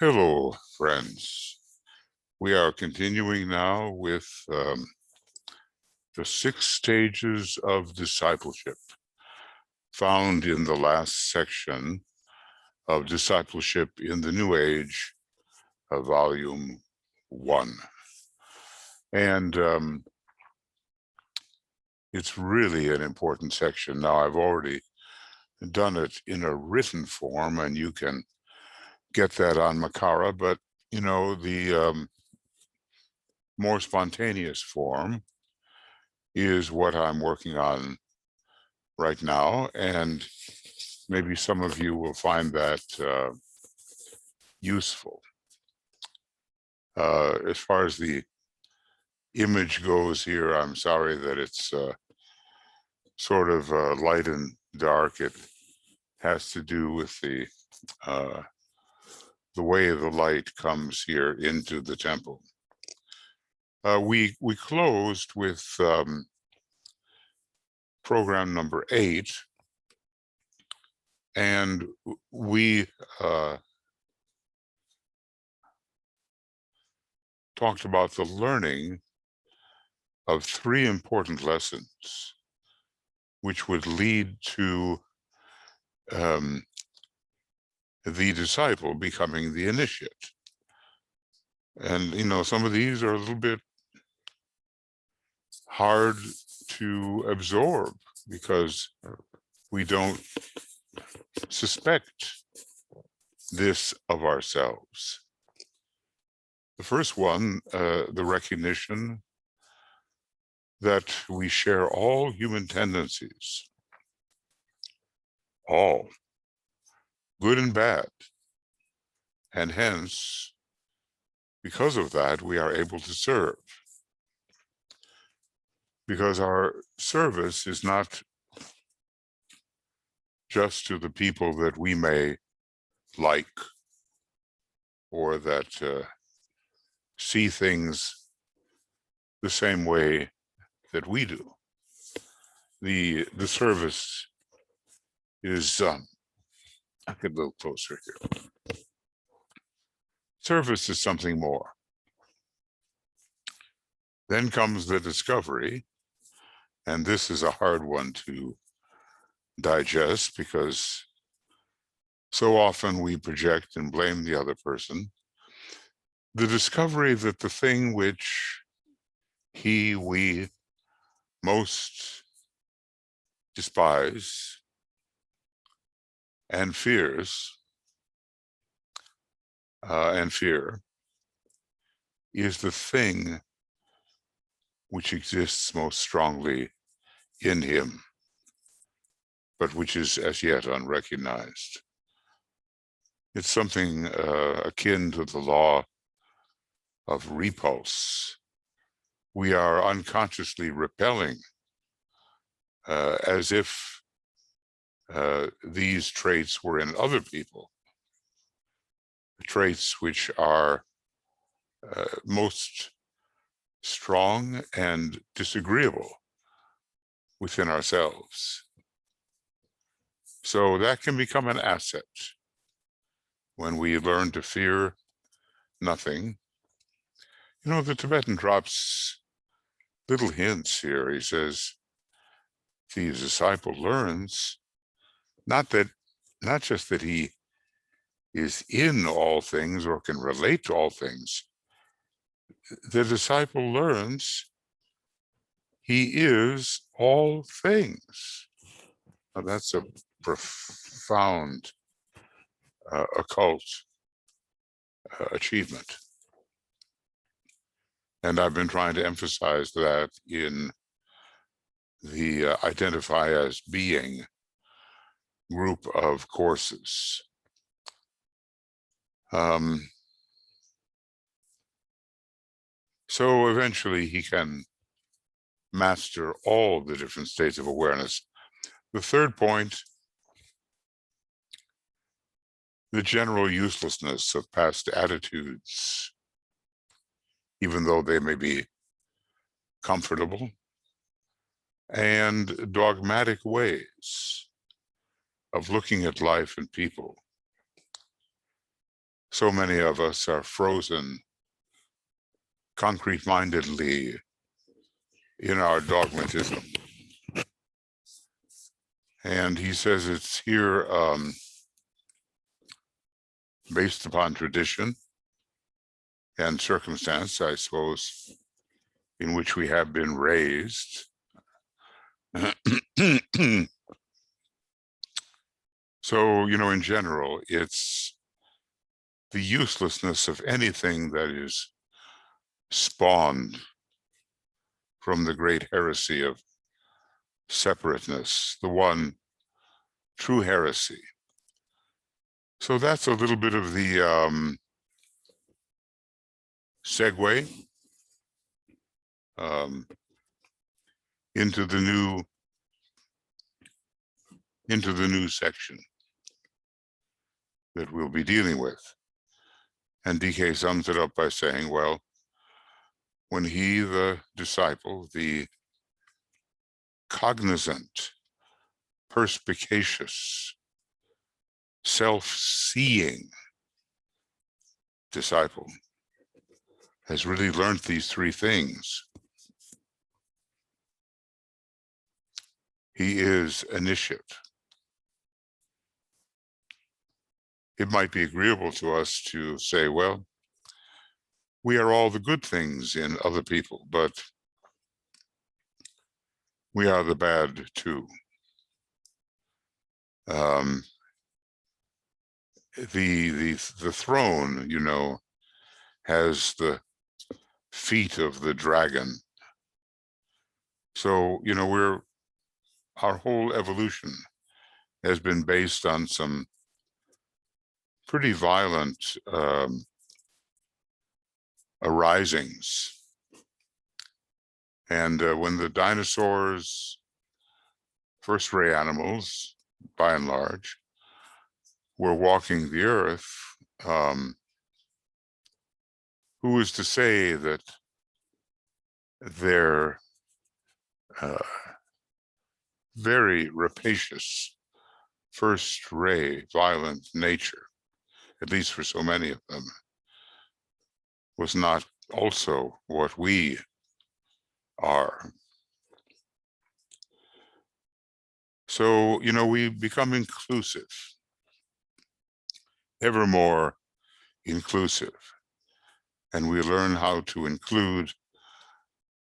Hello, friends. We are continuing now with the 6 stages of discipleship found in the last section of Discipleship in the New Age of Volume 1. And it's really an important section. Now, I've already done it in a written form, and you can get that on Makara, but you know, the more spontaneous form is what I'm working on right now, and maybe some of you will find that useful. As far as the image goes here, I'm sorry that it's sort of light and dark. It has to do with the way the light comes here into the temple. We closed with program number 8, and we talked about the learning of 3 important lessons, which would lead to the disciple becoming the initiate. And, you know, some of these are a little bit hard to absorb because we don't suspect this of ourselves. The first one, the recognition that we share all human tendencies, all, good and bad, and hence, because of that, we are able to serve. Because our service is not just to the people that we may like or that see things the same way that we do. The service is, I could go closer here. Service is something more. Then comes the discovery, and this is a hard one to digest because so often we project and blame the other person. The discovery that the thing which we most despise and fears and fear is the thing which exists most strongly in him, but which is as yet unrecognized. It's something akin to the law of repulse. We are unconsciously repelling as if these traits were in other people, traits which are most strong and disagreeable within ourselves. So that can become an asset when we learn to fear nothing. You know, the Tibetan drops little hints here. He says, the disciple learns not just that he is in all things or can relate to all things. The disciple learns he is all things. Now, that's a profound occult achievement. And I've been trying to emphasize that in the Identify as Being group of courses. So eventually he can master all the different states of awareness. The third point, the general uselessness of past attitudes, even though they may be comfortable, and dogmatic ways of looking at life and people. so many of us are frozen concrete-mindedly in our dogmatism. And he says it's here based upon tradition and circumstance, I suppose, in which we have been raised. So, in general, it's the uselessness of anything that is spawned from the great heresy of separateness, the one true heresy. So that's a little bit of the segue into the new section that we'll be dealing with. And DK sums it up by saying, well, when he, the disciple, the cognizant, perspicacious, self-seeing disciple has really learned these three things, he is initiate. It might be agreeable to us to say, well, we are all the good things in other people, but we are the bad too. The throne, has the feet of the dragon. So, our whole evolution has been based on some pretty violent arisings. And when the dinosaurs, first ray animals, by and large, were walking the earth, who is to say that their very rapacious first ray violent nature, at least for so many of them, was not also what we are. So, we become inclusive, ever more inclusive, and we learn how to include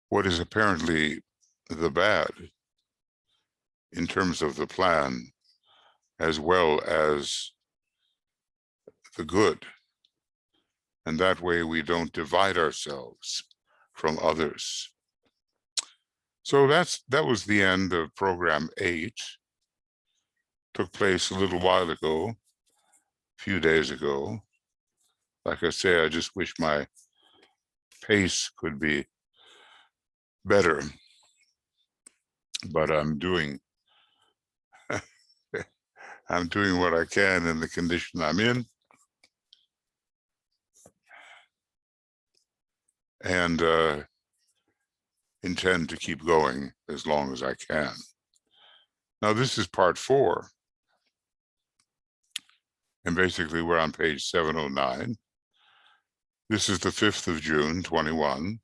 what is apparently the bad in terms of the plan, as well as the good. And that way we don't divide ourselves from others. So that was the end of program 8. Took place a little while ago, a few days ago. Like I say, I just wish my pace could be better, but I'm doing what I can in the condition I'm in. And intend to keep going as long as I can. Now, this is part 4. And basically, we're on page 709. This is the 5th of June, 21,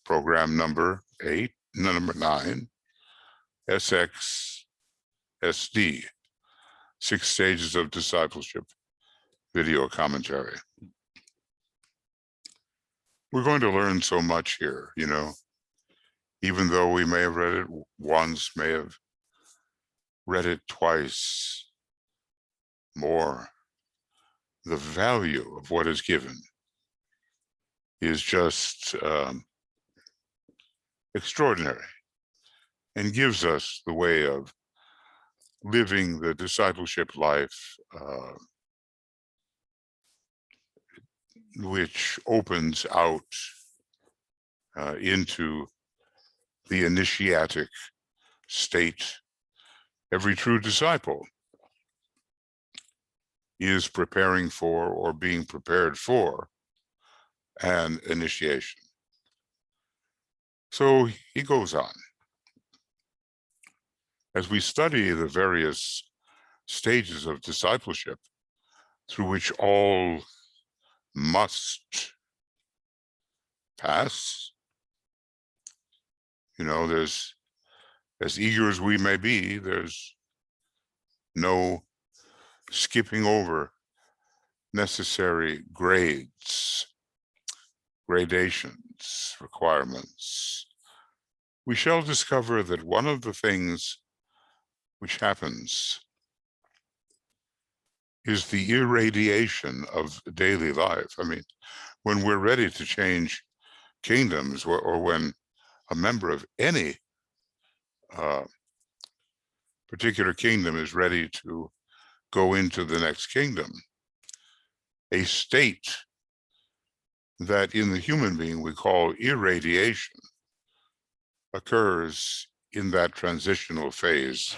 program number 9, SXSD, 6 Stages of Discipleship, video commentary. We're going to learn so much here, even though we may have read it once, may have read it twice, more. The value of what is given is just extraordinary, and gives us the way of living the discipleship life, which opens out into the initiatic state. Every true disciple is preparing for or being prepared for an initiation. So he goes on. As we study the various stages of discipleship through which all must pass. There's, as eager as we may be, there's no skipping over necessary grades, gradations, requirements. We shall discover that one of the things which happens is the irradiation of daily life. I mean, when we're ready to change kingdoms, or when a member of any particular kingdom is ready to go into the next kingdom, a state that in the human being we call irradiation occurs in that transitional phase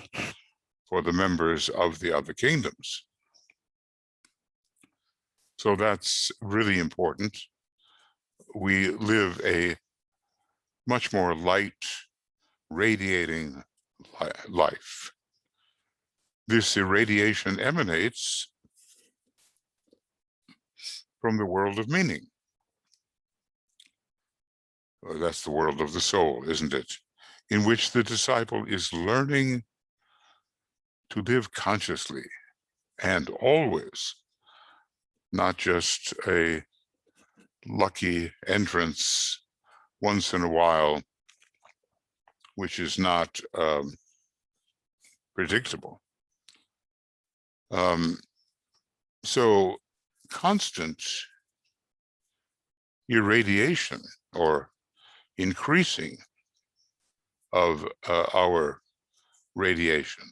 for the members of the other kingdoms. So that's really important. We live a much more light, radiating life. This irradiation emanates from the world of meaning. That's the world of the soul, isn't it? In which the disciple is learning to live consciously and always, not just a lucky entrance once in a while, which is not predictable. So constant irradiation or increasing of our radiation,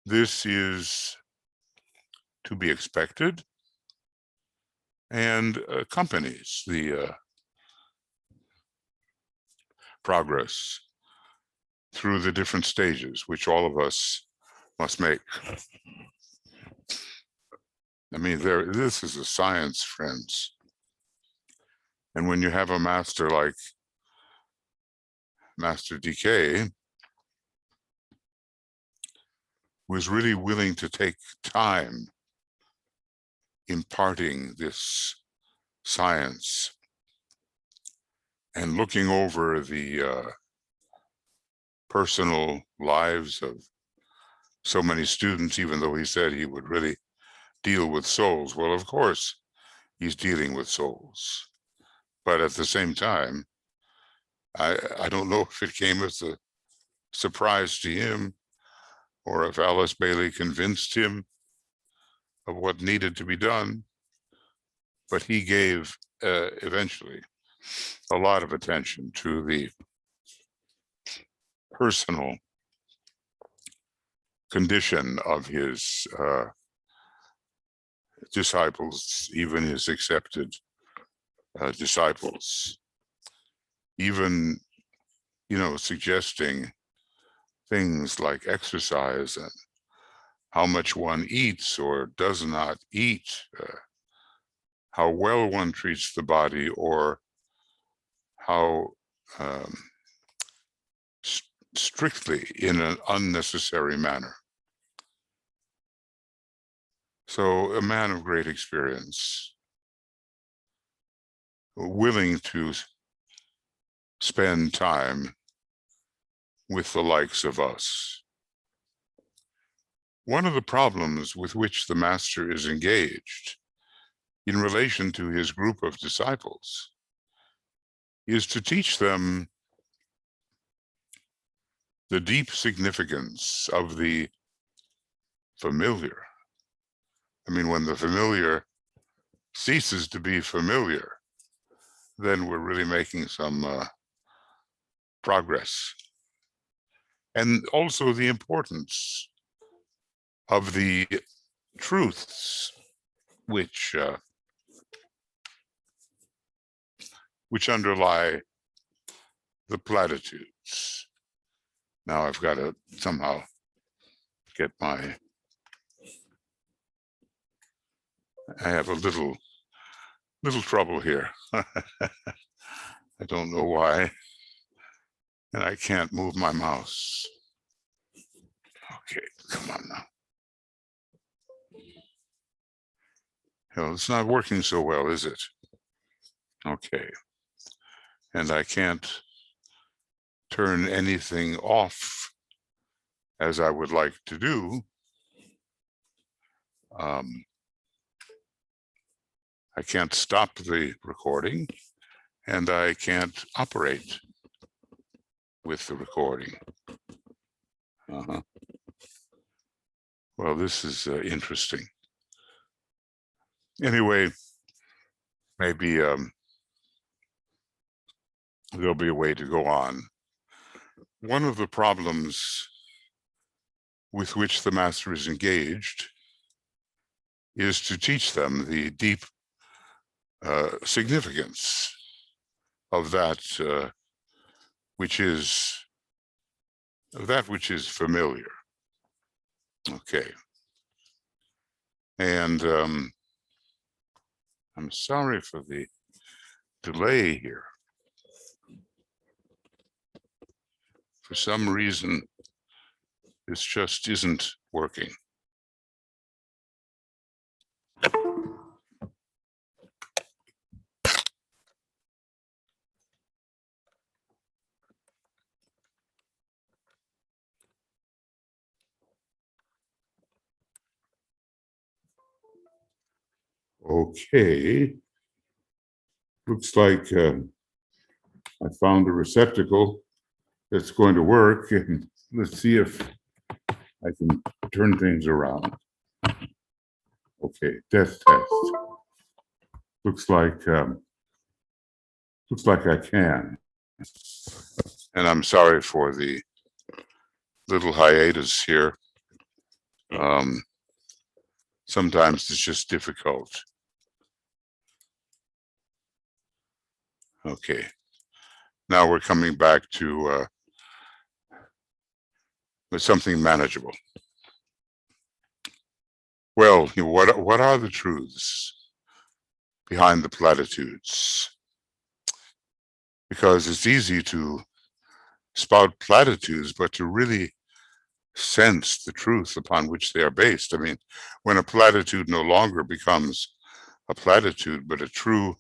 this is to be expected and accompanies the progress through the different stages which all of us must make. I mean, this is a science, friends. And when you have a master like Master DK, who is really willing to take time imparting this science and looking over the personal lives of so many students, even though he said he would really deal with souls. Well, of course, he's dealing with souls. But at the same time, I don't know if it came as a surprise to him or if Alice Bailey convinced him of what needed to be done, but he gave eventually a lot of attention to the personal condition of his disciples, even his accepted disciples, even, suggesting things like exercise and how much one eats or does not eat, how well one treats the body, or how strictly in an unnecessary manner. So a man of great experience, willing to spend time with the likes of us. One of the problems with which the master is engaged in relation to his group of disciples is to teach them the deep significance of the familiar. I mean, when the familiar ceases to be familiar, then we're really making some progress. And also the importance of the truths which underlie the platitudes. Now I've got to somehow get I have a little trouble here. I don't know why. And I can't move my mouse. Okay, come on now. It's not working so well, is it? Okay. And I can't turn anything off as I would like to do. I can't stop the recording, and I can't operate with the recording. Well, this is interesting. Anyway, maybe there'll be a way to go on. One of the problems with which the master is engaged is to teach them the deep significance of that which is familiar. Okay. And I'm sorry for the delay here. For some reason, this just isn't working. Okay. Looks like I found a receptacle that's going to work, and let's see if I can turn things around. Okay, test. Looks like I can. And I'm sorry for the little hiatus here. Sometimes it's just difficult. Okay. Now we're coming back to with something manageable. Well, what are the truths behind the platitudes? Because it's easy to spout platitudes, but to really sense the truth upon which they are based. I mean, when a platitude no longer becomes a platitude, but a true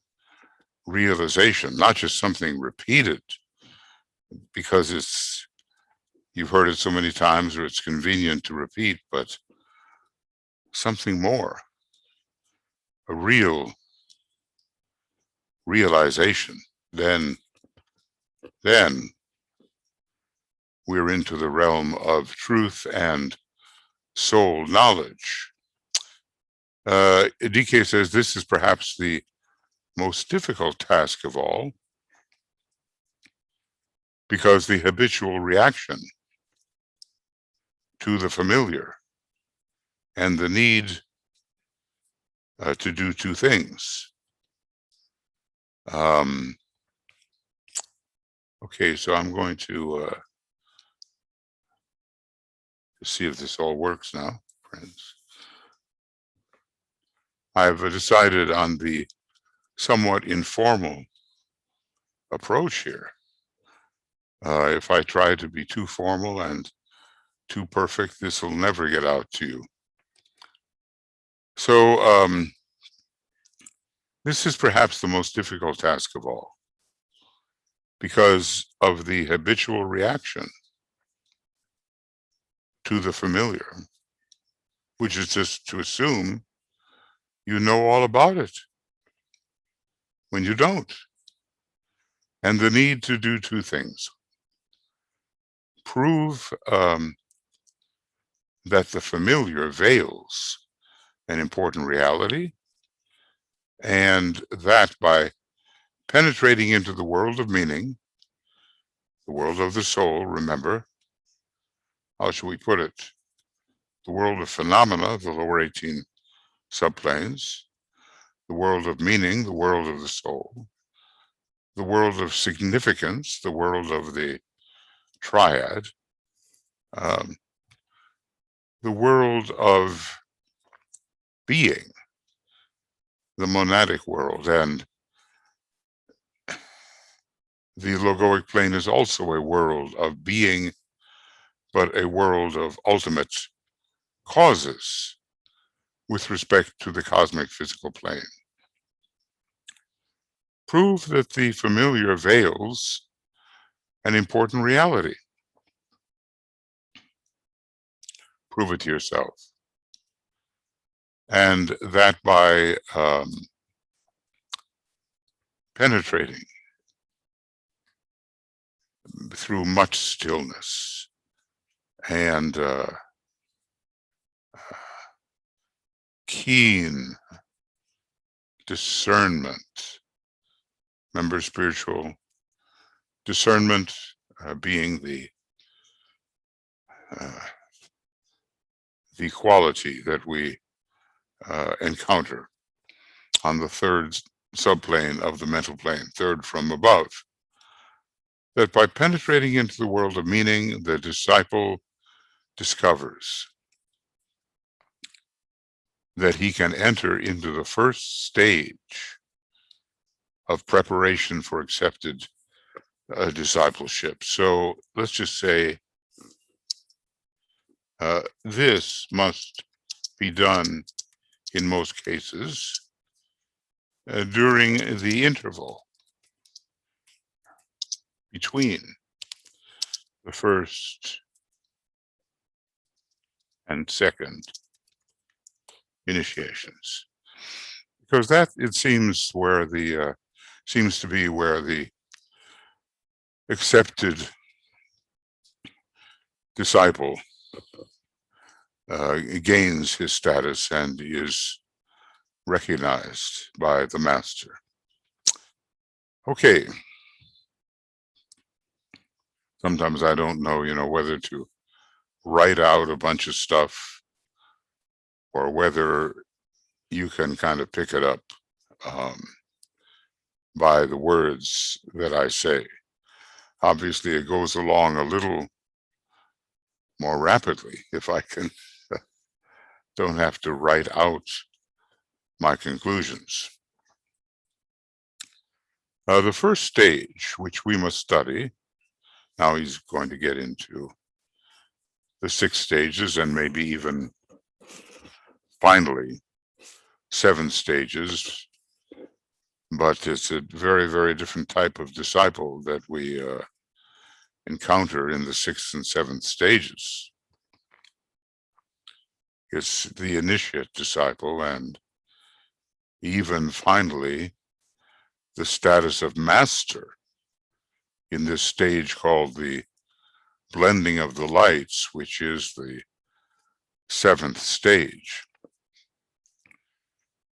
realization, not just something repeated because you've heard it so many times or it's convenient to repeat, but something more, a real realization, then we're into the realm of truth and soul knowledge. DK says this is perhaps the most difficult task of all, because the habitual reaction to the familiar and the need to do two things. Okay, so I'm going to see if this all works now, friends. I've decided on the somewhat informal approach here. If I try to be too formal and too perfect, this will never get out to you. So this is perhaps the most difficult task of all, because of the habitual reaction to the familiar, which is just to assume you know all about it when you don't. And the need to do two things. Prove that the familiar veils an important reality, and that by penetrating into the world of meaning, the world of the soul, remember, how shall we put it? The world of phenomena, the lower 18 subplanes, the world of meaning, the world of the soul, the world of significance, the world of the triad, the world of being, the monadic world, and the logoic plane is also a world of being, but a world of ultimate causes, with respect to the cosmic physical plane. Prove that the familiar veils an important reality. Prove it to yourself. And that by penetrating through much stillness and keen discernment. Remember, spiritual discernment being the quality that we encounter on the third subplane of the mental plane, third from above. That by penetrating into the world of meaning, the disciple discovers that he can enter into the first stage of preparation for accepted discipleship. So let's just say this must be done in most cases during the interval between the first and second initiations, because that, it seems, where the seems to be where the accepted disciple gains his status and is recognized by the master. Okay. Sometimes I don't know, whether to write out a bunch of stuff or whether you can kind of pick it up by the words that I say. Obviously, it goes along a little more rapidly if I can don't have to write out my conclusions. The first stage, which we must study, now he's going to get into the 6 stages and maybe even finally 7 stages, but it's a very, very different type of disciple that we encounter in the 6th and 7th stages. It's the initiate disciple, and even finally the status of master in this stage called the blending of the lights, which is the 7th stage.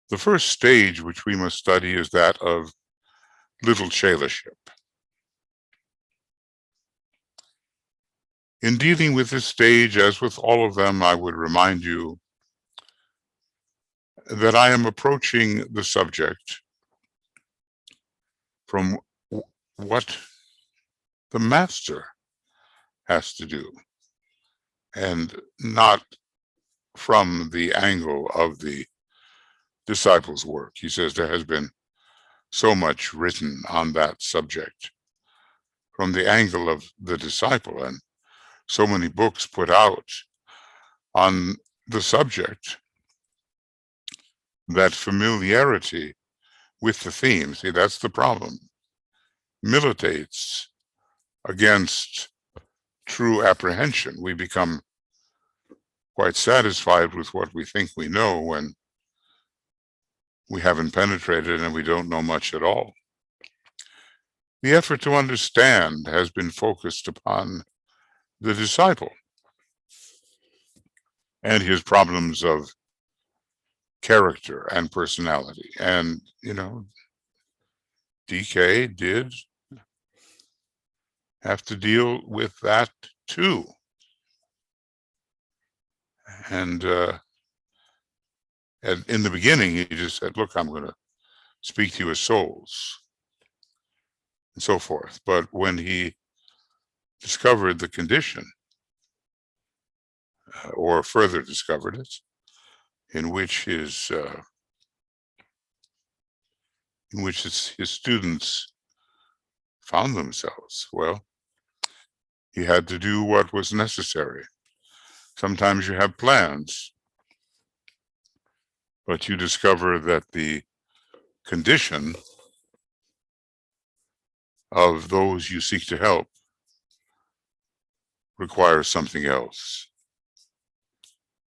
The first stage which we must study is that of little Chelaship. In dealing with this stage, as with all of them, I would remind you that I am approaching the subject from what the master has to do, and not from the angle of the disciple's work. He says there has been so much written on that subject from the angle of the disciple, and so many books put out on the subject, that familiarity with the theme, see, that's the problem, militates against true apprehension. We become quite satisfied with what we think we know when we haven't penetrated and we don't know much at all. The effort to understand has been focused upon the disciple and his problems of character and personality. And, DK did have to deal with that too. And in the beginning, he just said, look, I'm going to speak to you as souls and so forth. But when he discovered the condition, or further discovered it, in which his students found themselves, well, he had to do what was necessary. Sometimes you have plans, but you discover that the condition of those you seek to help requires something else,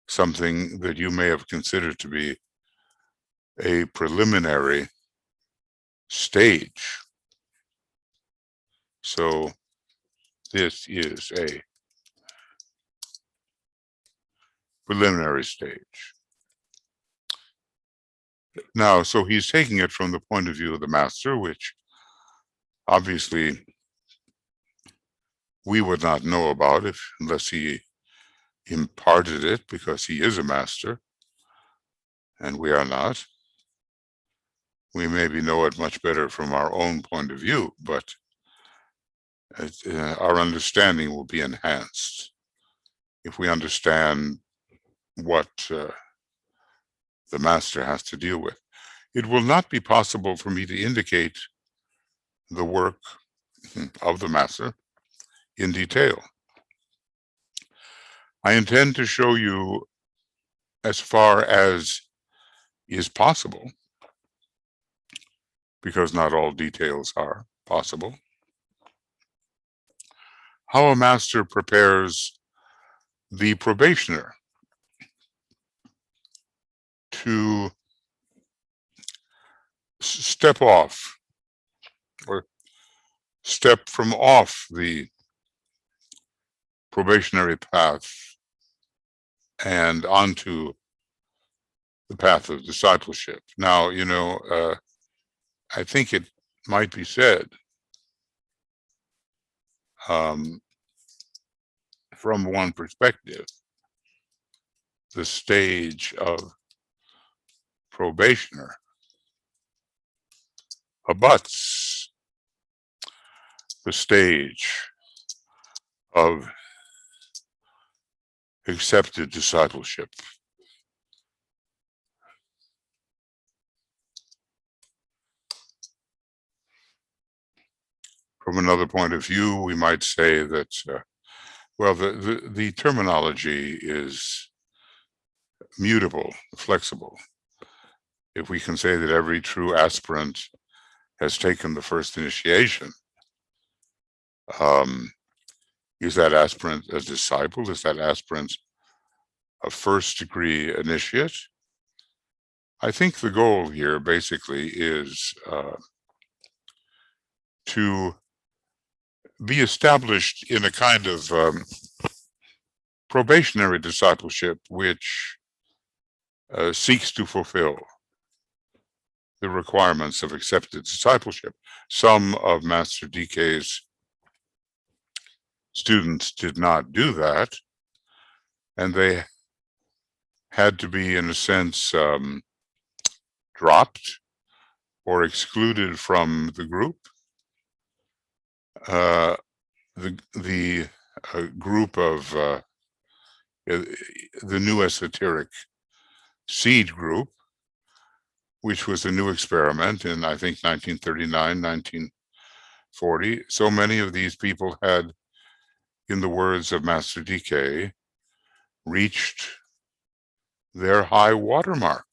something that you may have considered to be a preliminary stage. So this is a preliminary stage. Now, so he's taking it from the point of view of the master, which obviously we would not know about unless he imparted it, because he is a master and we are not. We maybe know it much better from our own point of view, but our understanding will be enhanced if we understand what the master has to deal with. It will not be possible for me to indicate the work of the master in detail. I intend to show you as far as is possible, because not all details are possible, how a master prepares the probationer to step off or step from off the probationary path and onto the path of discipleship. Now, I think it might be said from one perspective, the stage of probationer abuts the stage of accepted discipleship. From another point of view, we might say that, well, the terminology is mutable, flexible. If we can say that every true aspirant has taken the first initiation, is that aspirant a disciple? Is that aspirant a first degree initiate? I think the goal here basically is to be established in a kind of probationary discipleship which seeks to fulfill the requirements of accepted discipleship. Some of Master DK's students did not do that, and they had to be, in a sense, dropped or excluded from the group. The group of the new esoteric seed group, which was a new experiment in, I think, 1939, 1940. So many of these people had, in the words of Master DK, reached their high watermark.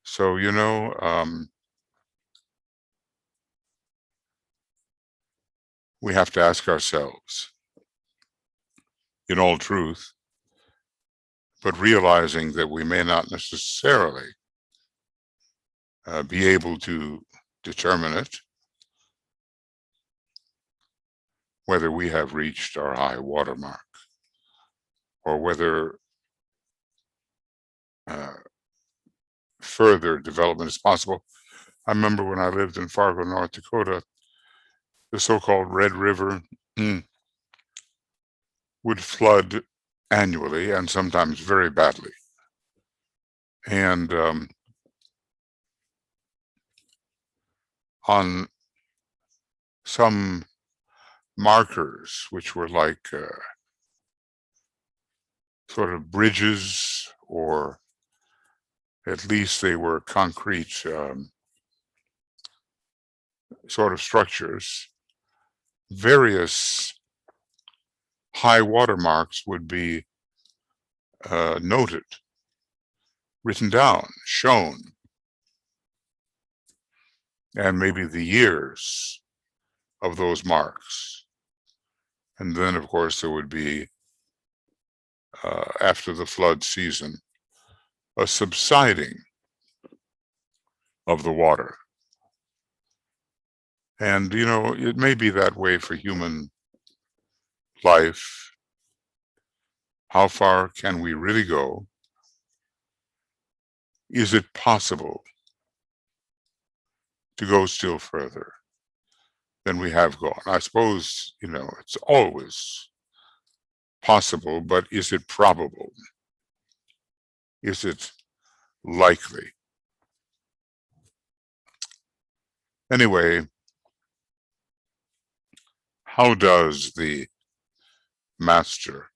So, we have to ask ourselves, in all truth, but realizing that we may not necessarily be able to determine it, whether we have reached our high watermark or whether further development is possible. I remember when I lived in Fargo, North Dakota, the so-called Red River would flood annually and sometimes very badly. And on some markers, which were like sort of bridges, or at least they were concrete sort of structures, various high water marks would be noted. written down, shown, and maybe the years of those marks. And then, of course, there would be, after the flood season, a subsiding of the water. And, it may be that way for human life. How far can we really go? Is it possible to go still further than we have gone? I suppose, it's always possible, but is it probable? Is it likely? Anyway, how does the master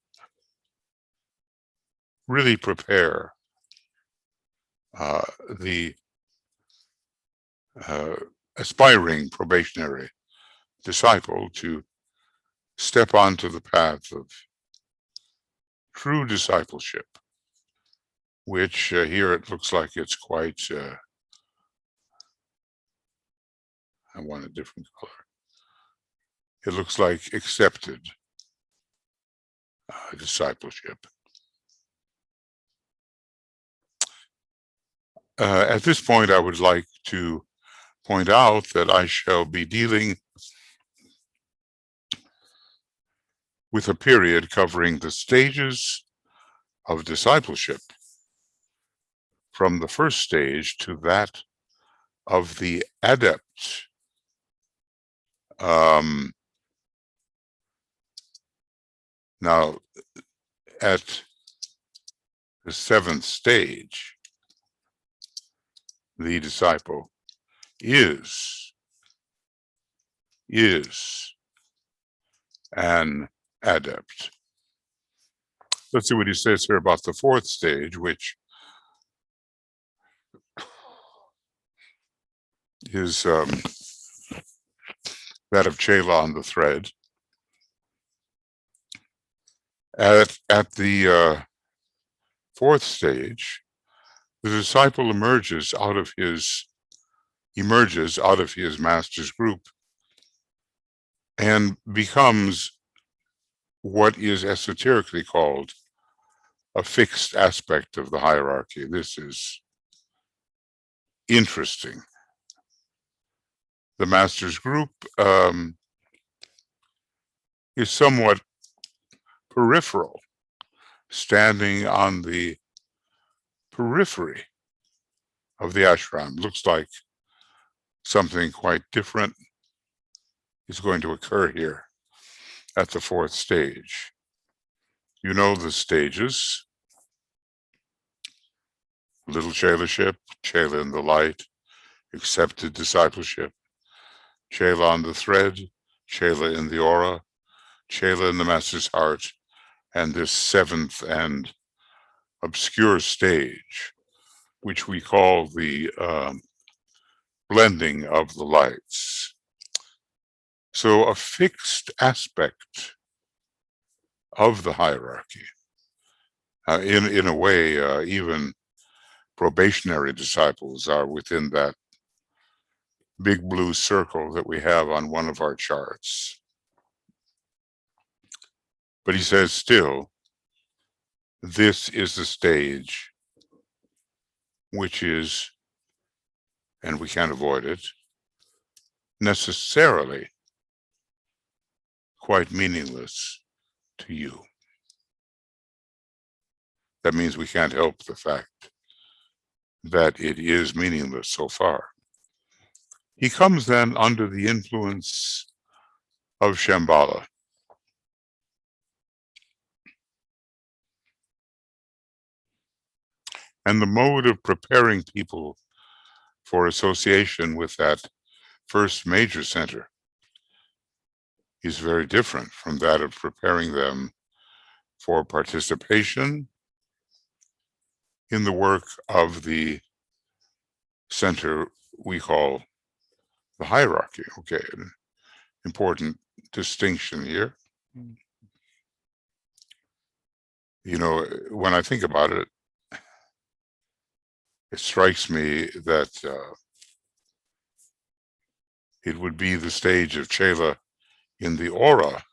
really prepare the aspiring probationary disciple to step onto the path of true discipleship, which here it looks like it's quite, I want a different color. It looks like accepted discipleship. At this point, I would like to point out that I shall be dealing with a period covering the stages of discipleship, from the first stage to that of the adept. Now, at the seventh stage, the disciple is an adept. Let's see what he says here about the fourth stage, which is that of Chela on the thread. At the fourth stage, the disciple emerges out of his master's group and becomes what is esoterically called a fixed aspect of the hierarchy. This is interesting. The master's group is somewhat peripheral, standing on the periphery of the ashram. Looks like something quite different is going to occur here at the fourth stage. You know the stages: little Chelaship, Chela in the light, accepted discipleship, Chela on the thread, Chela in the aura, Chela in the master's heart, and this seventh and obscure stage, which we call the blending of the lights. So a fixed aspect of the hierarchy. In a way, even probationary disciples are within that big blue circle that we have on one of our charts. But he says still, this is the stage which is, and we can't avoid it, necessarily quite meaningless to you. That means we can't help the fact that it is meaningless so far. He comes then under the influence of Shambhala. And the mode of preparing people for association with that first major center is very different from that of preparing them for participation in the work of the center we call the hierarchy. Okay, an important distinction here. When I think about it, it strikes me that it would be the stage of Chela in the aura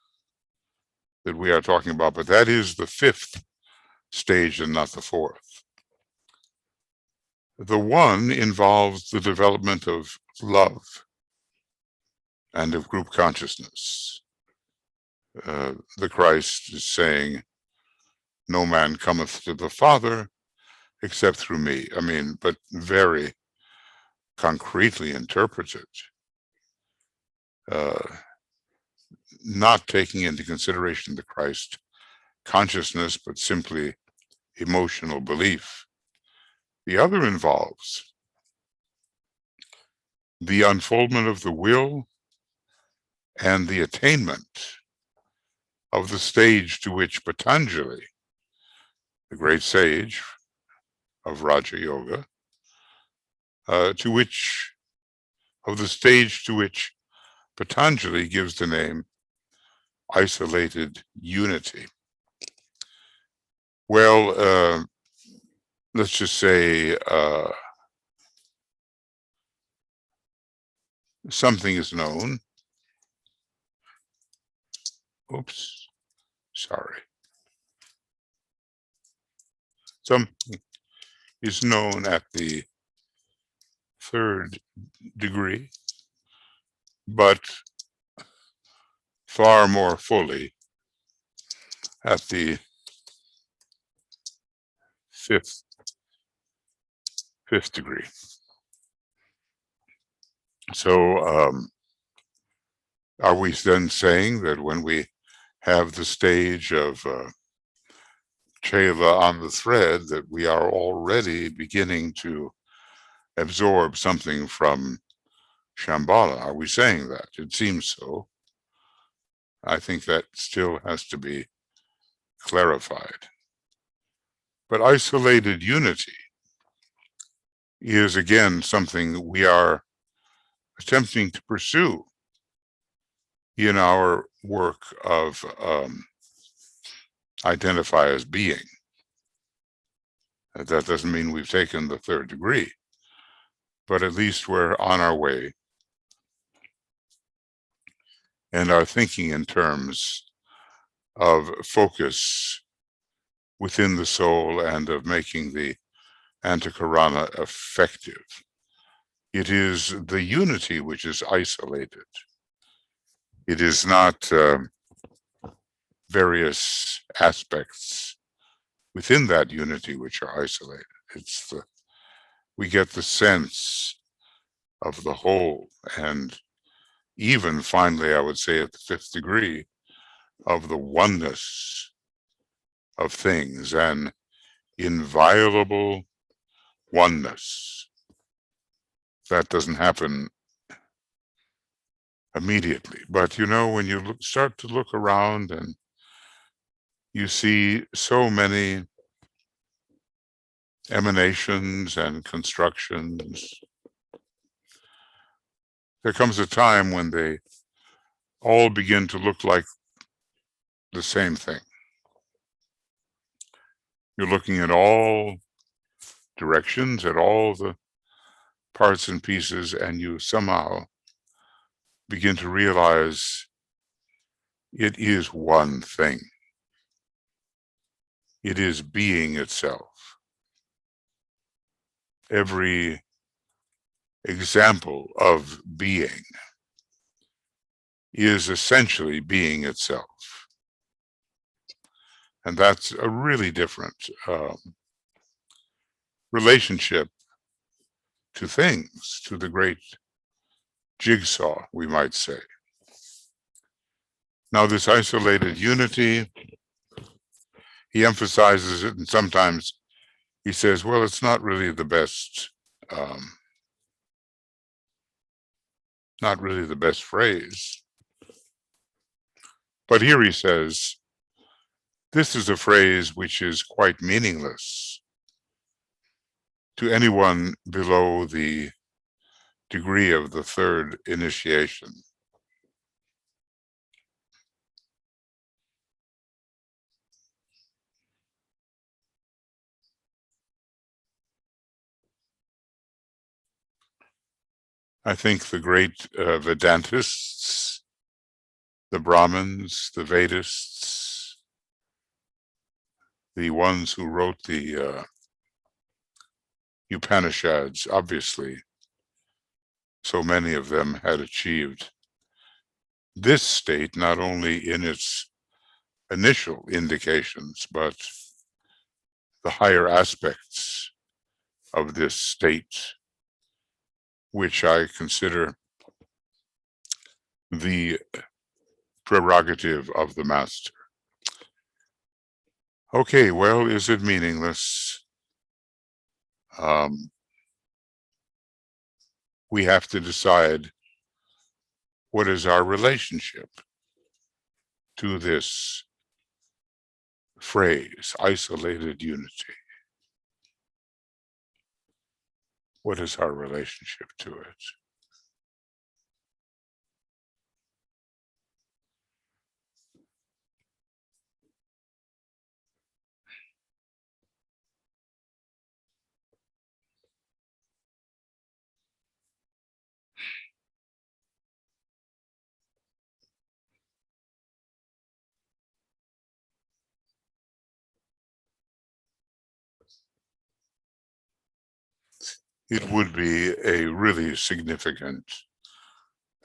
that we are talking about, but that is the fifth stage and not the fourth. The one involves the development of love and of group consciousness. The Christ is saying, no man cometh to the Father except through me. I mean, but very concretely interpreted, not taking into consideration the Christ consciousness, but simply emotional belief. The other involves the unfoldment of the will and the attainment of the stage to which Patanjali, the great sage of Raja Yoga, of the stage to which Patanjali gives the name isolated unity. Well, let's just say something is known. Oops, sorry. Something is known at the third degree, but far more fully at the fifth degree. So are we then saying that when we have the stage of Chela on the thread, that we are already beginning to absorb something from Shambhala? Are we saying that? It seems so. I think that still has to be clarified. But isolated unity is again something that we are attempting to pursue in our work of identify as being. That doesn't mean we've taken the third degree, but at least we're on our way and are thinking in terms of focus within the soul and of making the antakarana effective. It is the unity which is isolated. It is not various aspects within that unity which are isolated. It's we get the sense of the whole, and even finally, I would say at the fifth degree, of the oneness of things, an inviolable oneness. That doesn't happen immediately, but you know, when you start to look around and you see so many emanations and constructions, there comes a time when they all begin to look like the same thing. You're looking at all directions, at all the parts and pieces, and you somehow begin to realize it is one thing. It is being itself. Every example of being is essentially being itself. And that's a really different relationship to things, to the great jigsaw, we might say. Now, this isolated unity, he emphasizes it, and sometimes he says, well, it's not really the best, not really the best phrase. But here he says, this is a phrase which is quite meaningless to anyone below the degree of the third initiation. I think the great Vedantists, the Brahmins, the Vedists, the ones who wrote the Upanishads, obviously, so many of them had achieved this state not only in its initial indications, but the higher aspects of this state, which I consider the prerogative of the master. Okay, well, is it meaningless? We have to decide what is our relationship to this phrase, isolated unity. What is our relationship to it? It would be a really significant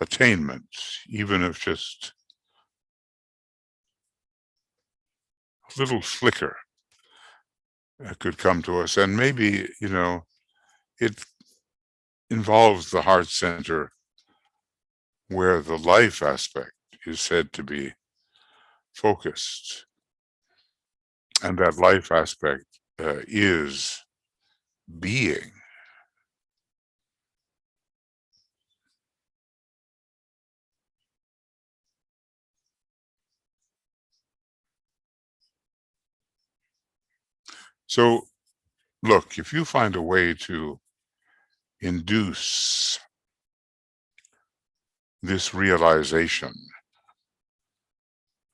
attainment, even if just a little flicker could come to us. And maybe, it involves the heart center where the life aspect is said to be focused. And that life aspect is being. So, look, if you find a way to induce this realization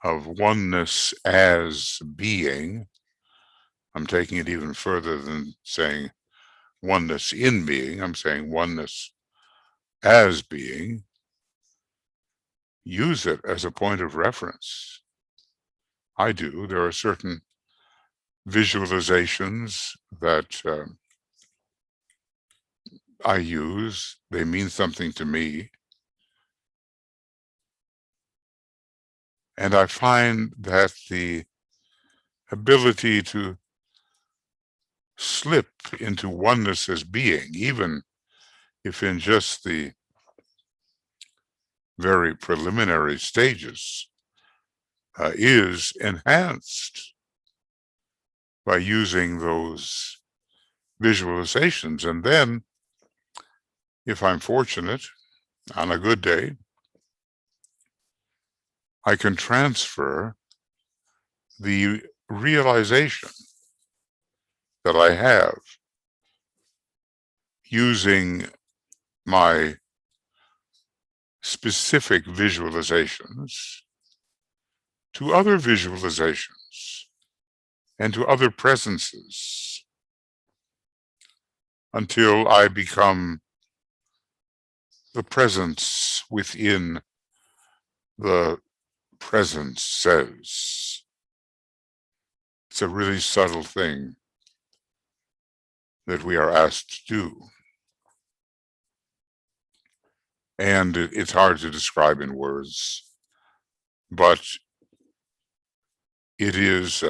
of oneness as being, I'm taking it even further than saying oneness in being, I'm saying oneness as being, use it as a point of reference. I do. There are certain visualizations that I use. They mean something to me. And I find that the ability to slip into oneness as being, even if in just the very preliminary stages, is enhanced by using those visualizations. And then, if I'm fortunate, on a good day, I can transfer the realization that I have using my specific visualizations to other visualizations and to other presences until I become the presence within the presence says. It's a really subtle thing that we are asked to do. And it's hard to describe in words, but it is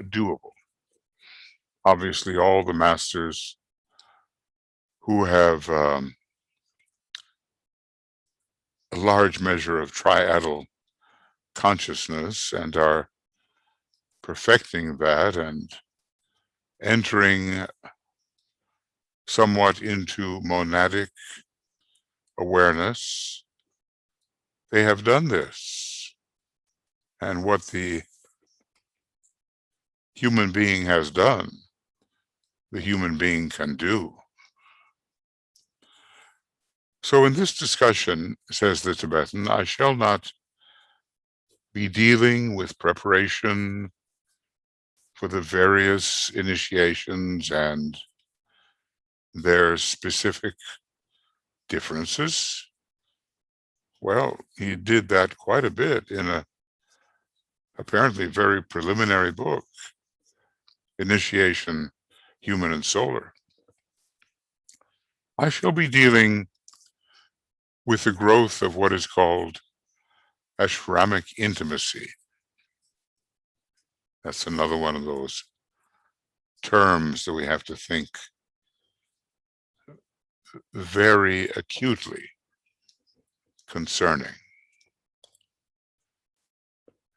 doable. Obviously, all the masters who have a large measure of triadal consciousness and are perfecting that and entering somewhat into monadic awareness, they have done this. And what the human being has done, the human being can do. So in this discussion, says the Tibetan, I shall not be dealing with preparation for the various initiations and their specific differences. Well, he did that quite a bit in a apparently very preliminary book, Initiation, Human and Solar. I shall be dealing with the growth of what is called ashramic intimacy. That's another one of those terms that we have to think very acutely concerning.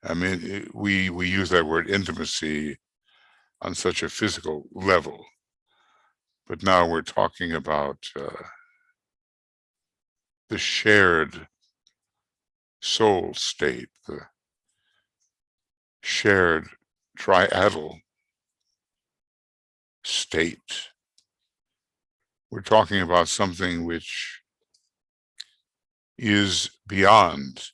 I mean, we use that word intimacy on such a physical level, but now we're talking about the shared soul state, the shared triadal state. We're talking about something which is beyond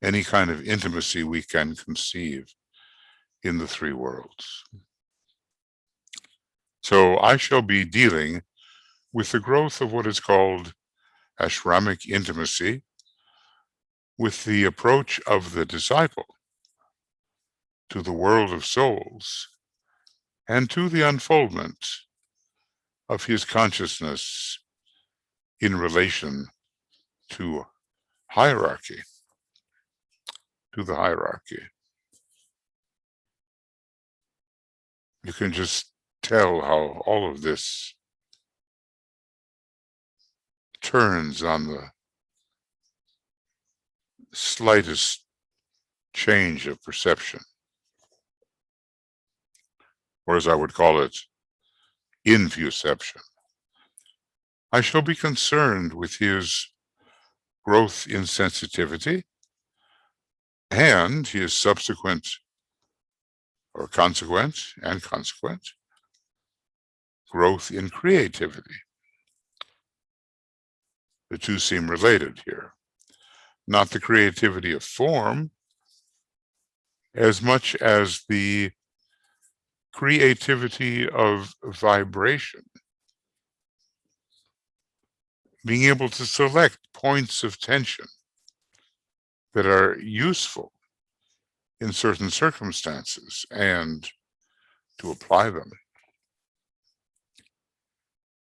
any kind of intimacy we can conceive in the three worlds. So I shall be dealing with the growth of what is called ashramic intimacy with the approach of the disciple to the world of souls and to the unfoldment of his consciousness in relation to hierarchy, to the hierarchy. You can just tell how all of this turns on the slightest change of perception, or as I would call it, infuception. I shall be concerned with his growth in sensitivity and his subsequent or consequent growth in creativity. The two seem related here. Not the creativity of form as much as the creativity of vibration. Being able to select points of tension that are useful in certain circumstances and to apply them.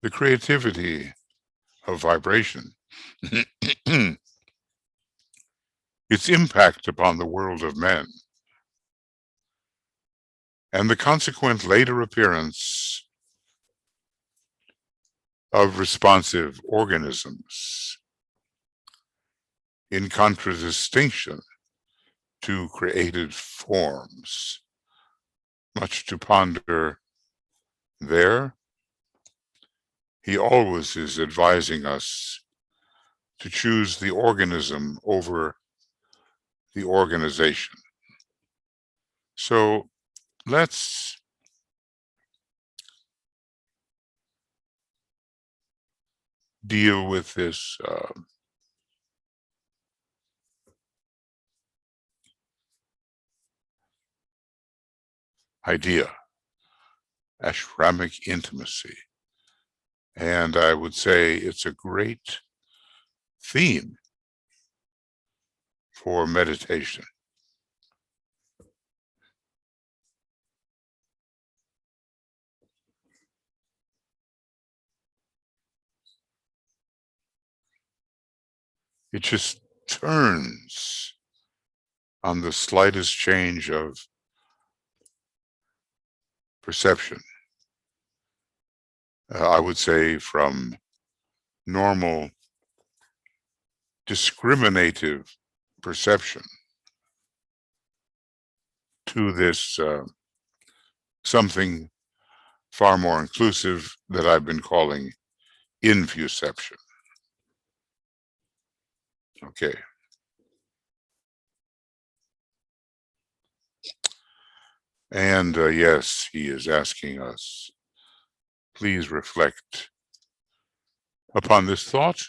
The creativity of vibration, its impact upon the world of men, and the consequent later appearance of responsive organisms in contradistinction to created forms. Much to ponder there. He always is advising us to choose the organism over the organization. So let's deal with this idea, ashramic intimacy. And I would say it's a great theme for meditation. It just turns on the slightest change of perception. I would say from normal discriminative perception to this something far more inclusive that I've been calling infuception. Okay. And yes, he is asking us, please reflect upon this thought.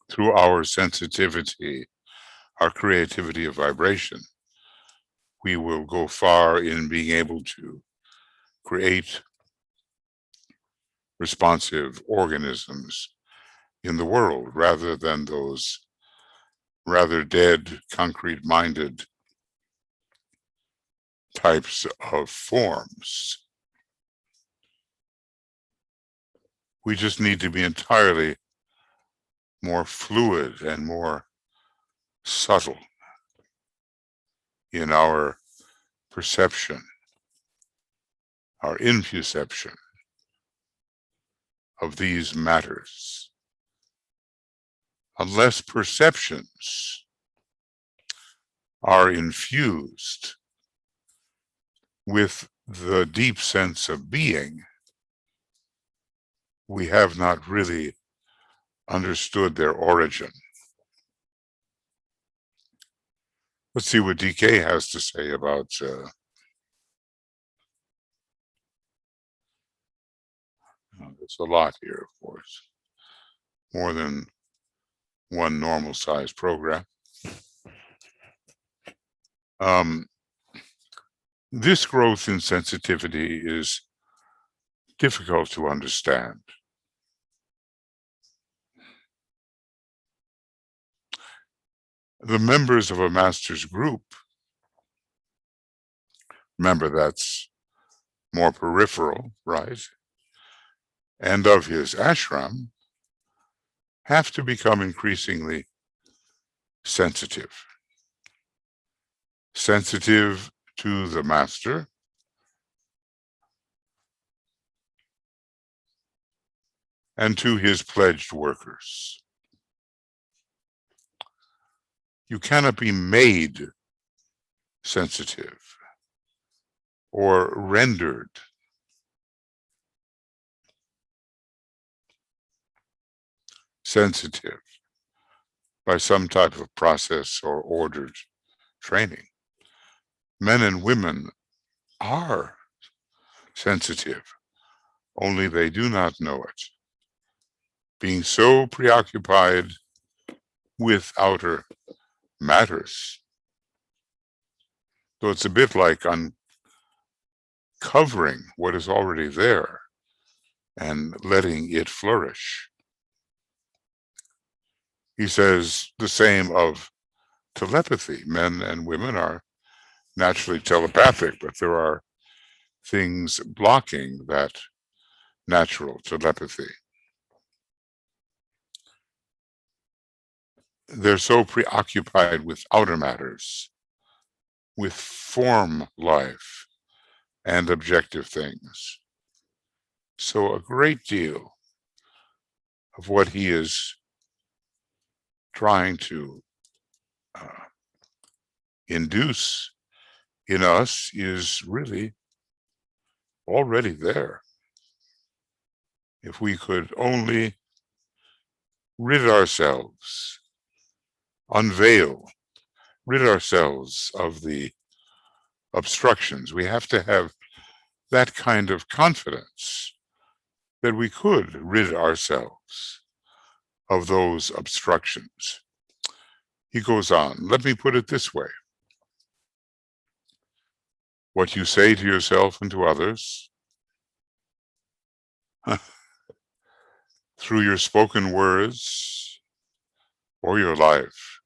Through our sensitivity our creativity of vibration, we will go far in being able to create responsive organisms in the world rather than those rather dead, concrete-minded types of forms. We just need to be entirely more fluid and more subtle in our perception, our imperception of these matters. Unless perceptions are infused with the deep sense of being, we have not really understood their origin. Let's see what DK has to say about there's a lot here, of course, more than one normal size program. This growth in sensitivity is difficult to understand. The members of a master's group, remember that's more peripheral, right? And of his ashram, have to become increasingly sensitive. Sensitive to the master, and to his pledged workers. You cannot be made sensitive or rendered sensitive by some type of process or ordered training. Men and women are sensitive, only they do not know it, being so preoccupied with outer matters. So it's a bit like uncovering what is already there and letting it flourish. He says the same of telepathy. Men and women are naturally telepathic, but there are things blocking that natural telepathy. They're so preoccupied with outer matters, with form life and objective things. So a great deal of what he is trying to induce in us is really already there. If we could only rid ourselves, unveil, rid ourselves of the obstructions. We have to have that kind of confidence that we could rid ourselves of those obstructions. He goes on, let me put it this way. What you say to yourself and to others, through your spoken words or your life,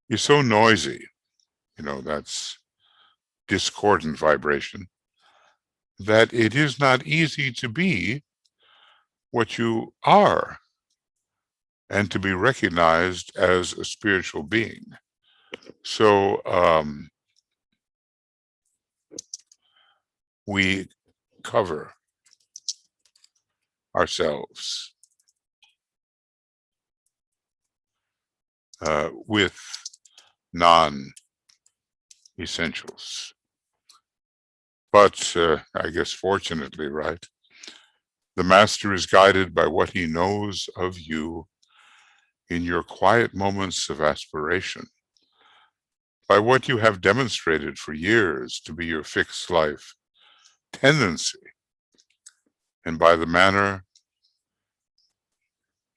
is so noisy, that's discordant vibration, that it is not easy to be what you are and to be recognized as a spiritual being. So we cover ourselves with non-essentials. But I guess fortunately, right, the master is guided by what he knows of you in your quiet moments of aspiration, by what you have demonstrated for years to be your fixed life tendency, and by the manner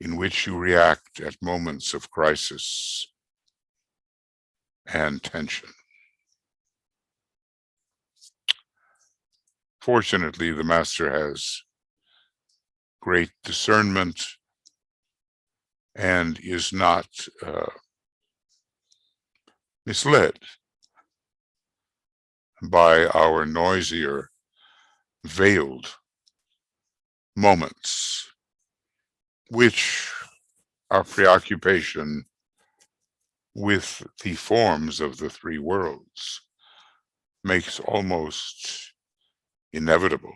in which you react at moments of crisis and tension. Fortunately, the Master has great discernment and is not misled by our noisier, veiled moments, which our preoccupation with the forms of the three worlds makes almost inevitable.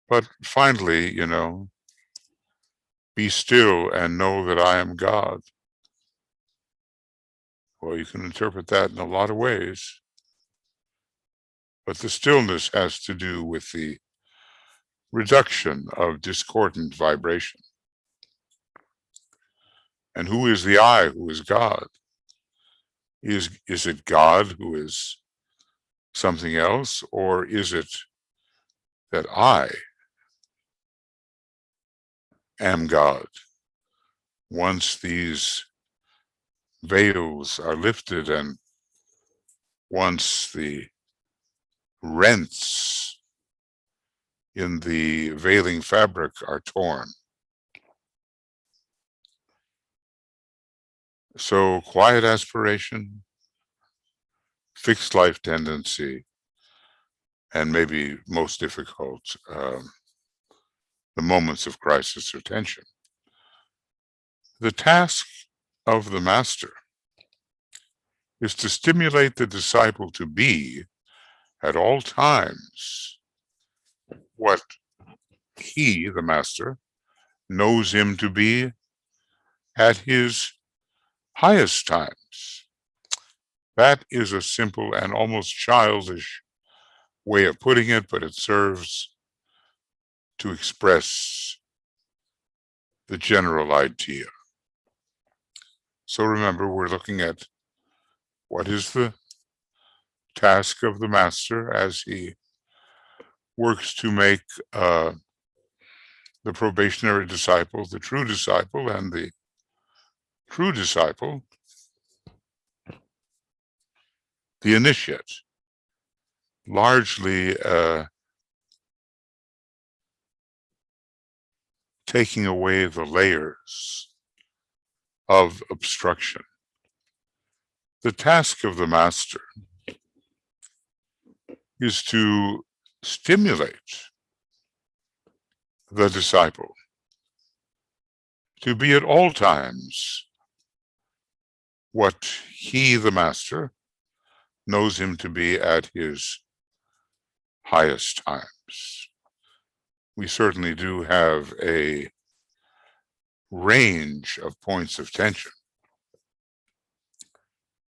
But finally, be still and know that I am God. Well, you can interpret that in a lot of ways. But the stillness has to do with the reduction of discordant vibration. And who is the I who is God? Is it God who is something else, or is it that I am God? Once these veils are lifted and once the rents in the veiling fabric are torn. So quiet aspiration, fixed life tendency, and maybe most difficult, the moments of crisis or tension. The task of the Master is to stimulate the disciple to be, at all times, what he, the Master, knows him to be at his highest times. That is a simple and almost childish way of putting it, but it serves to express the general idea. So remember, we're looking at what is the task of the Master as he works to make the probationary disciple the true disciple, and the true disciple the initiate, largely taking away the layers of obstruction. The task of the Master is to stimulate the disciple to be at all times what he, the Master, knows him to be at his highest times. We certainly do have a range of points of tension,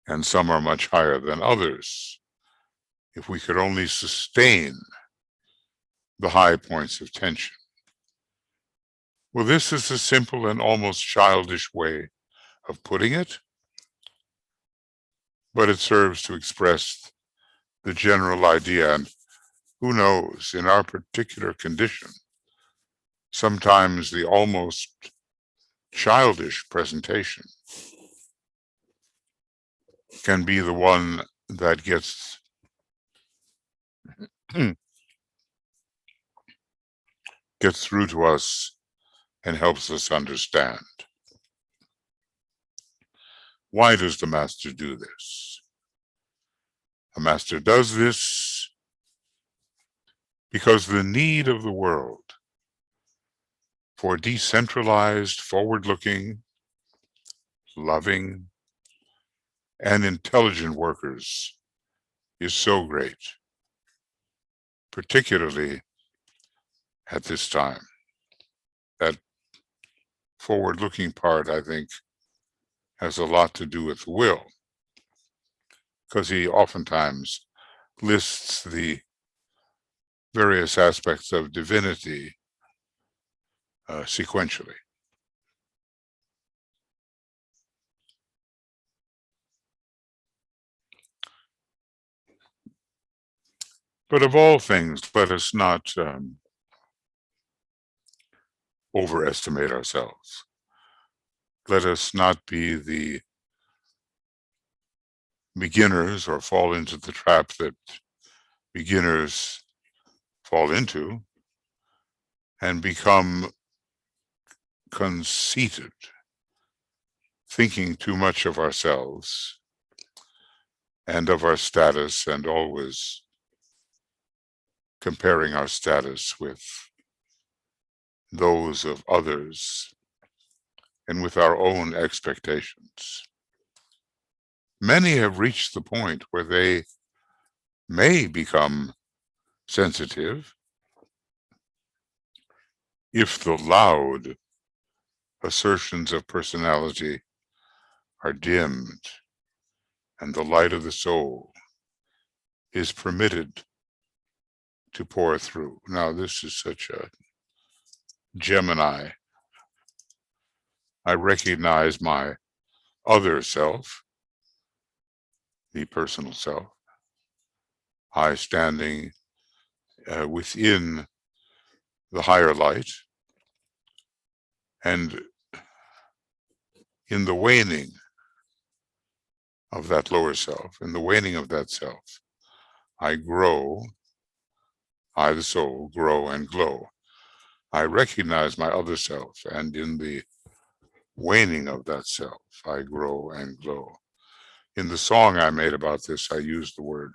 and some are much higher than others. If we could only sustain the high points of tension. Well, this is a simple and almost childish way of putting it, but it serves to express the general idea. And who knows, in our particular condition, sometimes the almost childish presentation can be the one that gets through to us and helps us understand. Why does the Master do this? The Master does this because the need of the world for decentralized, forward-looking, loving, and intelligent workers is so great, particularly at this time. That forward-looking part, I think, has a lot to do with will, because he oftentimes lists the various aspects of divinity sequentially. But of all things, let us not overestimate ourselves. Let us not be the beginners or fall into the trap that beginners fall into and become conceited, thinking too much of ourselves and of our status, and always comparing our status with those of others and with our own expectations. Many have reached the point where they may become sensitive if the loud assertions of personality are dimmed and the light of the soul is permitted to pour through. Now, this is such a Gemini. I recognize my other self, the personal self, I standing within the higher light, and in the waning of that lower self, in the waning of that self, I grow, I the soul, grow and glow. I recognize my other self, and in the waning of that self, I grow and glow. In the song I made about this, I used the word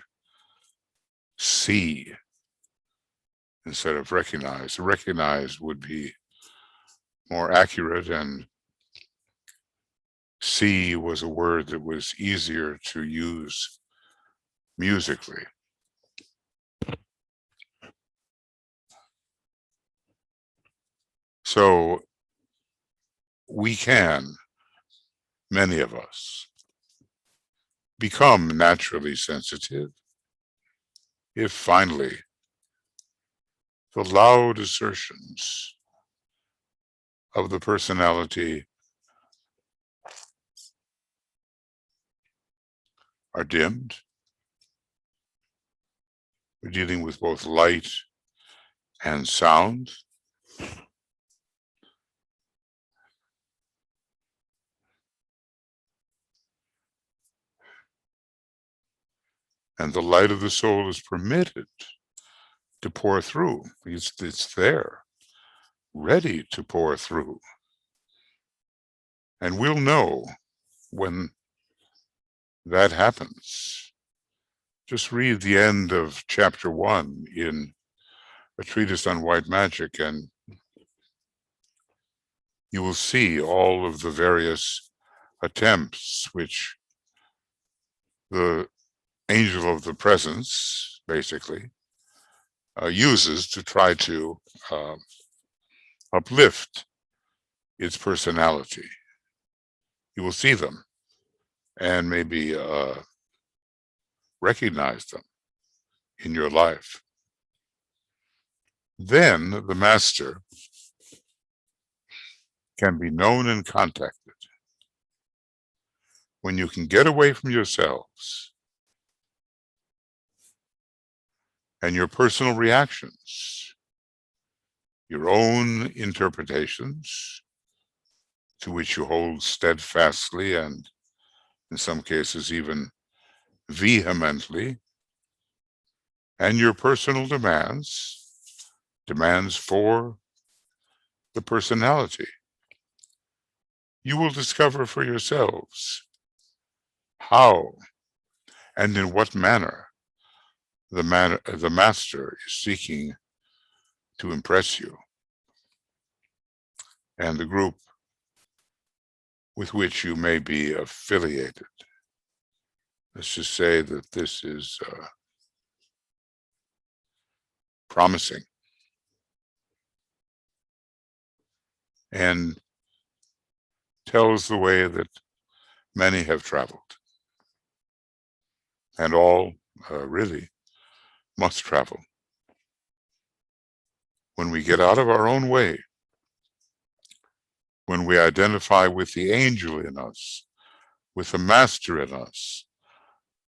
see instead of recognize. Recognize would be more accurate, and see was a word that was easier to use musically. So we can, many of us, become naturally sensitive if finally the loud assertions of the personality are dimmed. We're dealing with both light and sound. And the light of the soul is permitted to pour through. It's there, ready to pour through. And we'll know when that happens. Just read the end of chapter 1 in a treatise on white magic, and you will see all of the various attempts which the angel of the presence basically uses to try to uplift its personality. You will see them and maybe recognize them in your life. Then the master can be known and contacted. When you can get away from yourselves and your personal reactions, your own interpretations, to which you hold steadfastly and in some cases even vehemently, and your personal demands for the personality, you will discover for yourselves how and in what manner the master is seeking to impress you, and the group with which you may be affiliated. Let's just say that this is promising and tells the way that many have traveled, and all really must travel. When we get out of our own way, when we identify with the angel in us, with the master in us,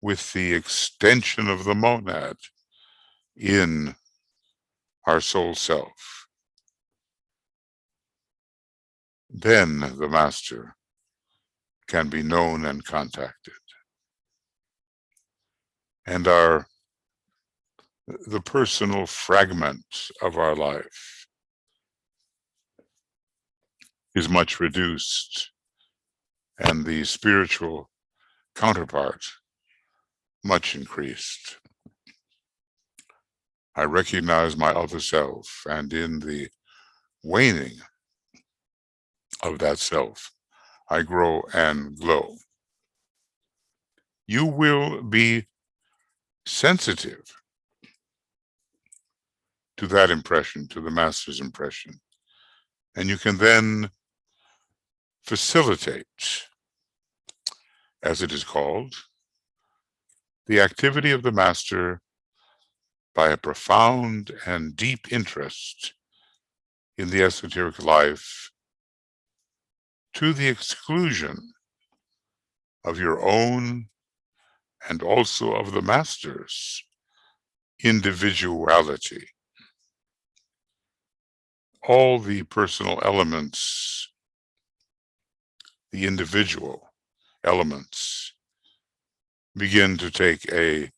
with the extension of the monad in our soul self, then the master can be known and contacted. And the personal fragment of our life is much reduced, and the spiritual counterpart much increased. I recognize my other self, and in the waning of that self, I grow and glow. You will be sensitive to that impression, to the master's impression, and you can then facilitate, as it is called, the activity of the master by a profound and deep interest in the esoteric life, to the exclusion of your own and also of the master's individuality. All the personal elements, the individual elements, begin to take a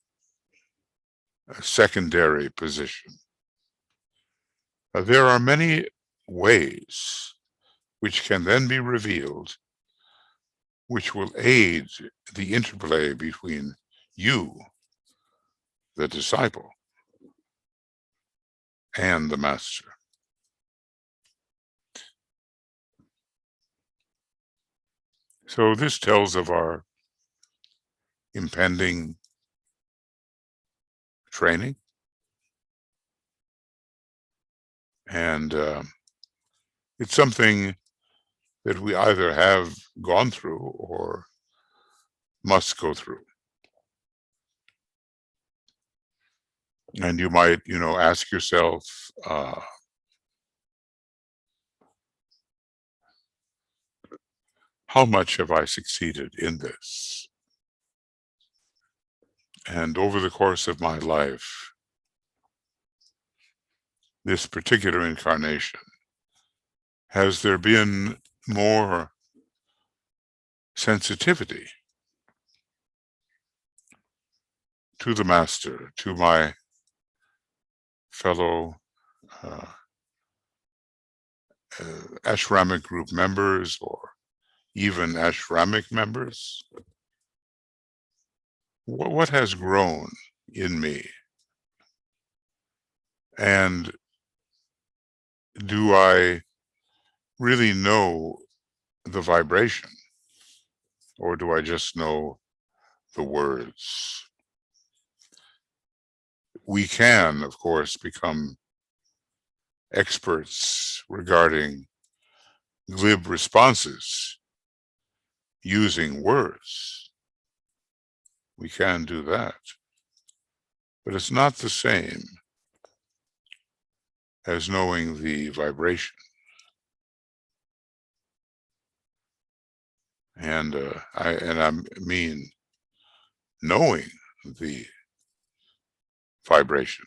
secondary position. There are many ways which can then be revealed, which will aid the interplay between you, the disciple, and the master. So this tells of our impending training, and it's something that we either have gone through or must go through. And you might, ask yourself, how much have I succeeded in this? And over the course of my life, this particular incarnation, has there been more sensitivity to the master, to my fellow ashramic group members, or even ashramic members? What has grown in me? And do I really know the vibration, or do I just know the words? We can, of course, become experts regarding glib responses using words. We can do that. But it's not the same as knowing the vibration. And I mean knowing the vibration.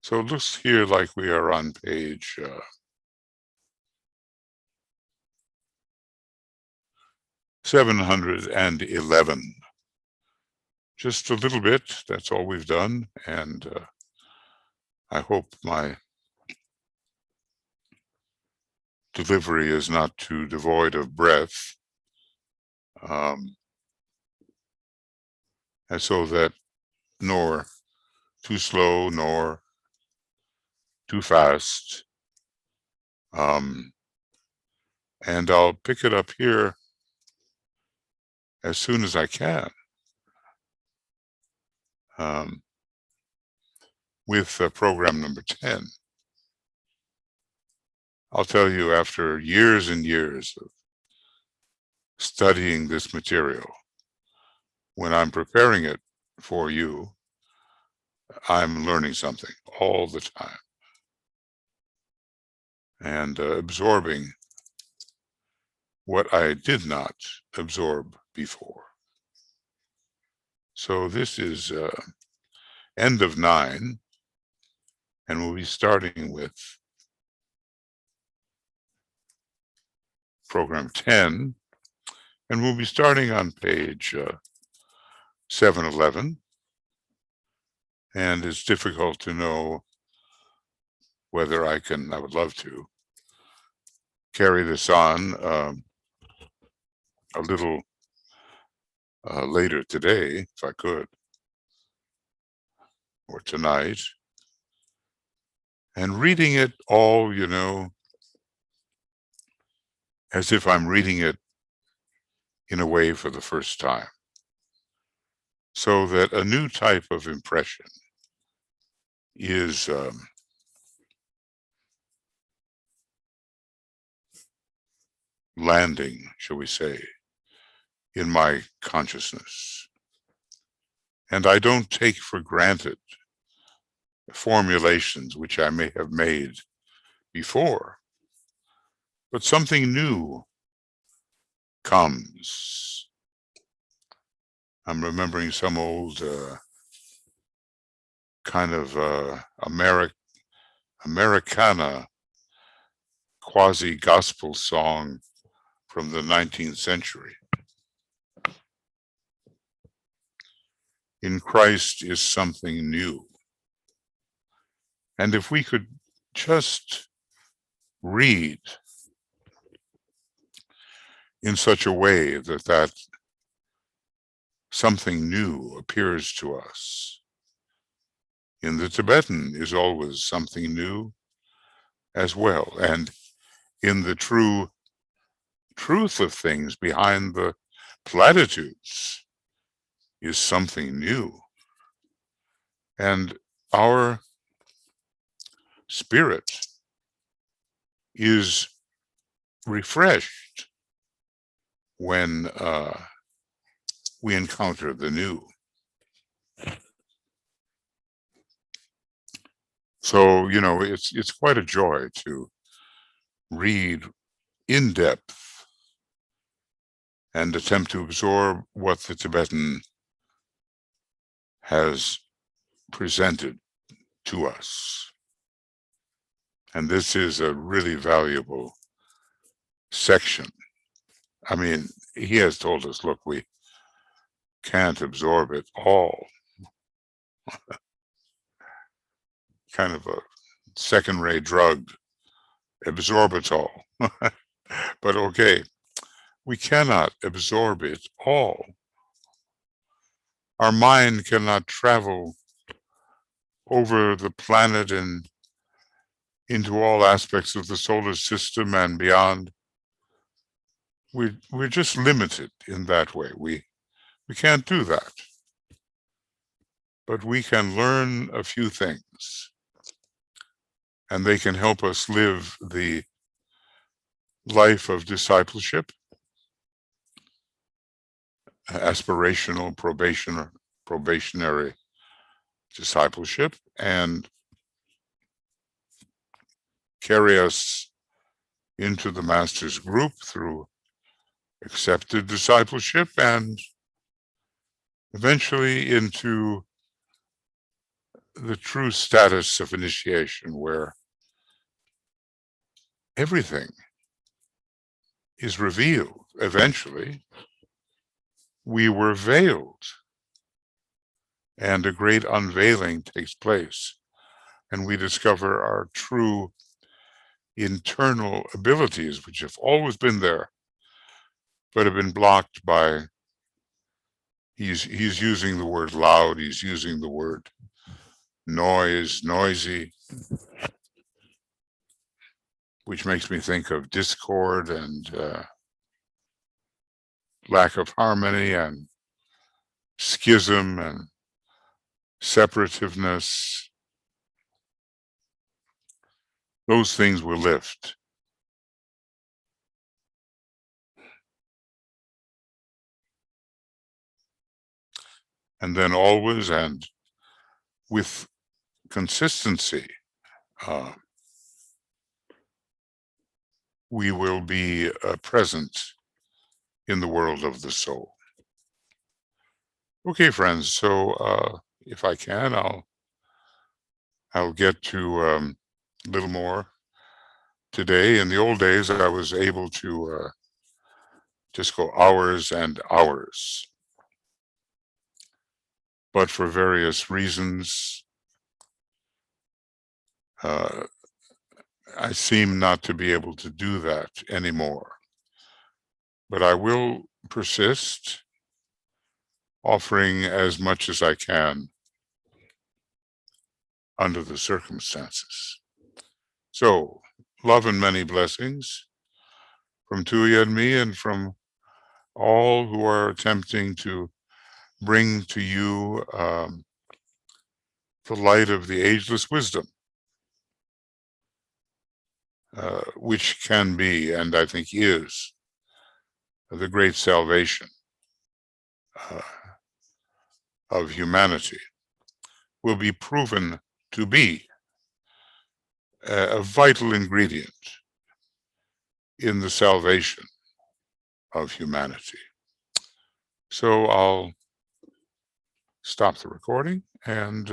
So it looks here like we are on page 711. Just a little bit, that's all we've done, and I hope my delivery is not too devoid of breath, and so that nor too slow nor too fast. And I'll pick it up here as soon as I can with program number 10. I'll tell you, after years and years of studying this material, when I'm preparing it for you, I'm learning something all the time and absorbing what I did not absorb before. So this is end of 9, and we'll be starting with program 10, and we'll be starting on page 711. And it's difficult to know whether I would love to carry this on a little later today, if I could, or tonight. And reading it all, as if I'm reading it in a way for the first time, so that a new type of impression is landing, shall we say, in my consciousness. And I don't take for granted formulations which I may have made before, but something new comes. I'm remembering some old kind of Americana quasi-gospel song from the 19th century. In Christ is something new. And if we could just read in such a way that something new appears to us. In the Tibetan is always something new as well. And in the truth of things behind the platitudes is something new. And our spirit is refreshed when we encounter the new. So, it's quite a joy to read in depth and attempt to absorb what the Tibetan has presented to us. And this is a really valuable section. I mean, he has told us, look, we can't absorb it all. Kind of a second-rate drug, absorbitol. But okay, we cannot absorb it all. Our mind cannot travel over the planet and into all aspects of the solar system and beyond. We're just limited in that way. We can't do that. But we can learn a few things, and they can help us live the life of discipleship, aspirational probationary discipleship, and carry us into the master's group through accepted discipleship, and eventually into the true status of initiation, where everything is revealed. Eventually, we were veiled, and a great unveiling takes place, and we discover our true internal abilities, which have always been there, but have been blocked by, he's using the word loud, he's using the word noise, noisy, which makes me think of discord and lack of harmony and schism and separativeness. Those things will lift. And then always and with consistency, we will be present in the world of the soul. Okay, friends, so if I can, I'll get to a little more today. In the old days, I was able to just go hours and hours. But for various reasons, I seem not to be able to do that anymore. But I will persist, offering as much as I can under the circumstances. So, love and many blessings from Tuya and me, and from all who are attempting to bring to you the light of the ageless wisdom, which can be, and I think is, the great salvation of humanity, will be proven to be a vital ingredient in the salvation of humanity. So I'll stop the recording and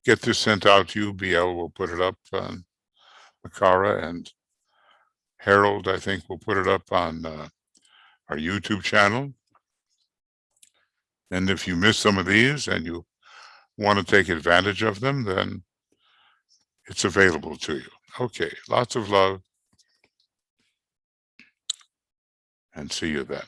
get this sent out to you. BL will put it up on Makara, and Harold, I think, will put it up on our YouTube channel. And if you miss some of these and you want to take advantage of them, then it's available to you. Okay, lots of love, and see you then.